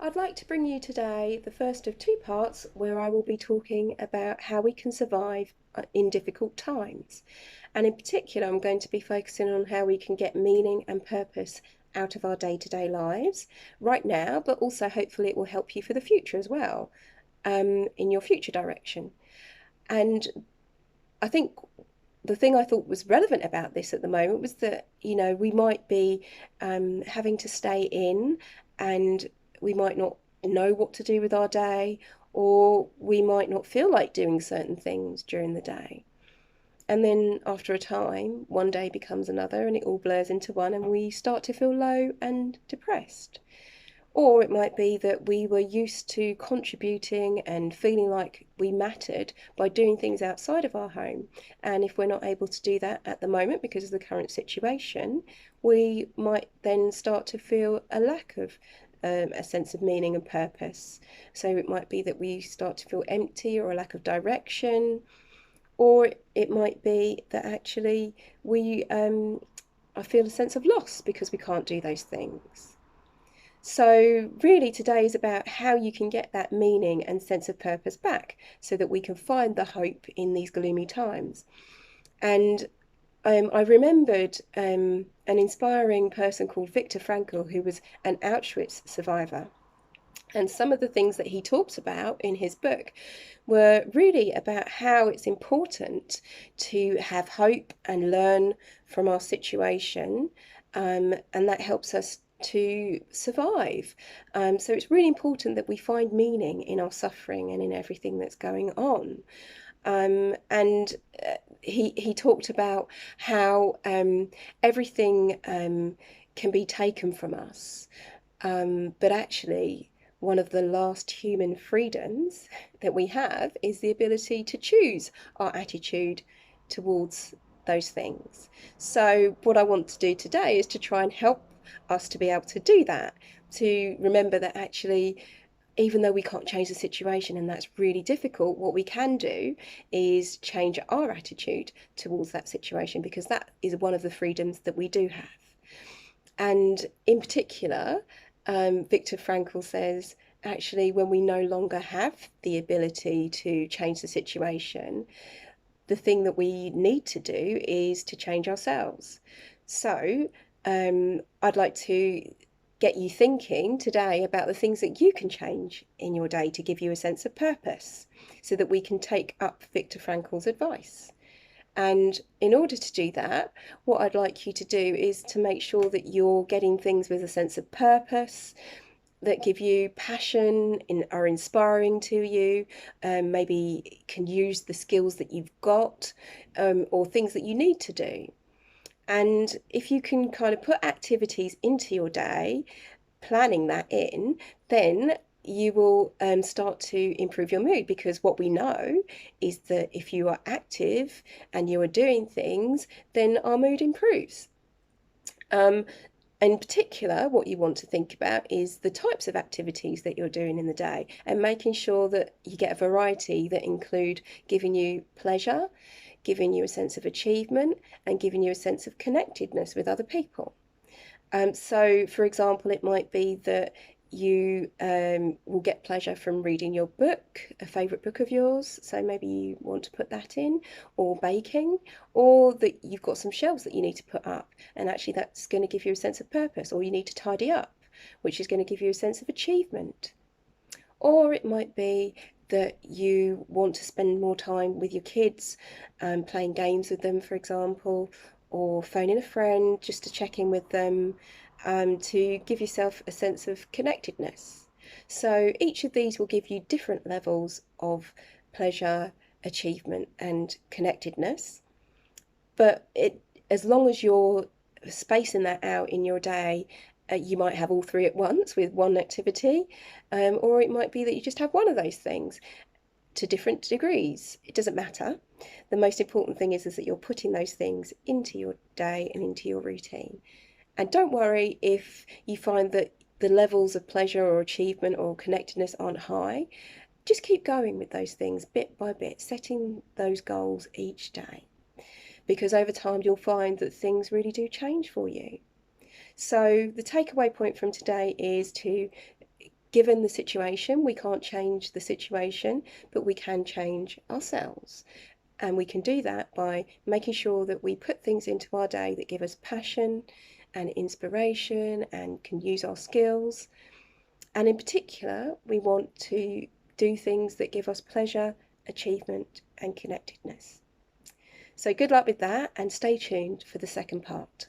I'd like to bring you today the first of two parts where I will be talking about how we can survive in difficult times. And in particular, I'm going to be focusing on how we can get meaning and purpose out of our day-to-day lives right now, but also hopefully it will help you for the future as well, in your future direction. And I think the thing I thought was relevant about this at the moment was that, we might be having to stay in, and we might not know what to do with our day, or we might not feel like doing certain things during the day. And then after a time, one day becomes another and it all blurs into one, and we start to feel low and depressed. Or it might be that we were used to contributing and feeling like we mattered by doing things outside of our home. And if we're not able to do that at the moment because of the current situation, we might then start to feel a lack of a sense of meaning and purpose. So it might be that we start to feel empty or a lack of direction, or it might be that actually I feel a sense of loss because we can't do those things. So really today is about how you can get that meaning and sense of purpose back so that we can find the hope in these gloomy times. And I remembered an inspiring person called Viktor Frankl, who was an Auschwitz survivor. And some of the things that he talks about in his book were really about how it's important to have hope and learn from our situation, and that helps us to survive. So it's really important that we find meaning in our suffering and in everything that's going on. And he talked about how everything can be taken from us, but actually one of the last human freedoms that we have is the ability to choose our attitude towards those things. So what I want to do today is to try and help us to be able to do that, to remember that actually, even though we can't change the situation and that's really difficult, what we can do is change our attitude towards that situation, because that is one of the freedoms that we do have. And in particular, Viktor Frankl says, actually, when we no longer have the ability to change the situation, the thing that we need to do is to change ourselves. So I'd like to get you thinking today about the things that you can change in your day to give you a sense of purpose, so that we can take up Viktor Frankl's advice. And in order to do that, what I'd like you to do is to make sure that you're getting things with a sense of purpose, that give you passion and are inspiring to you, maybe can use the skills that you've got, or things that you need to do. And if you can kind of put activities into your day, planning that in, then you will start to improve your mood, because what we know is that if you are active and you are doing things, then our mood improves. In particular, what you want to think about is the types of activities that you're doing in the day, and making sure that you get a variety that include giving you pleasure, giving you a sense of achievement, and giving you a sense of connectedness with other people. So, for example, it might be that you will get pleasure from reading your book, a favourite book of yours, so maybe you want to put that in, or baking, or that you've got some shelves that you need to put up, and actually that's going to give you a sense of purpose, or you need to tidy up, which is going to give you a sense of achievement. Or it might be that you want to spend more time with your kids, playing games with them, for example, or phoning a friend just to check in with them, to give yourself a sense of connectedness. So each of these will give you different levels of pleasure, achievement, and connectedness. But as long as you're spacing that out in your day, you might have all three at once with one activity, or it might be that you just have one of those things to different degrees. It doesn't matter. The most important thing is that you're putting those things into your day and into your routine. And don't worry if you find that the levels of pleasure or achievement or connectedness aren't high. Just keep going with those things bit by bit, setting those goals each day, because over time you'll find that things really do change for you. So the takeaway point from today is to given the situation, we can't change the situation, but we can change ourselves. And we can do that by making sure that we put things into our day that give us passion and inspiration and can use our skills. And in particular, we want to do things that give us pleasure, achievement, and connectedness. So good luck with that, and stay tuned for the second part.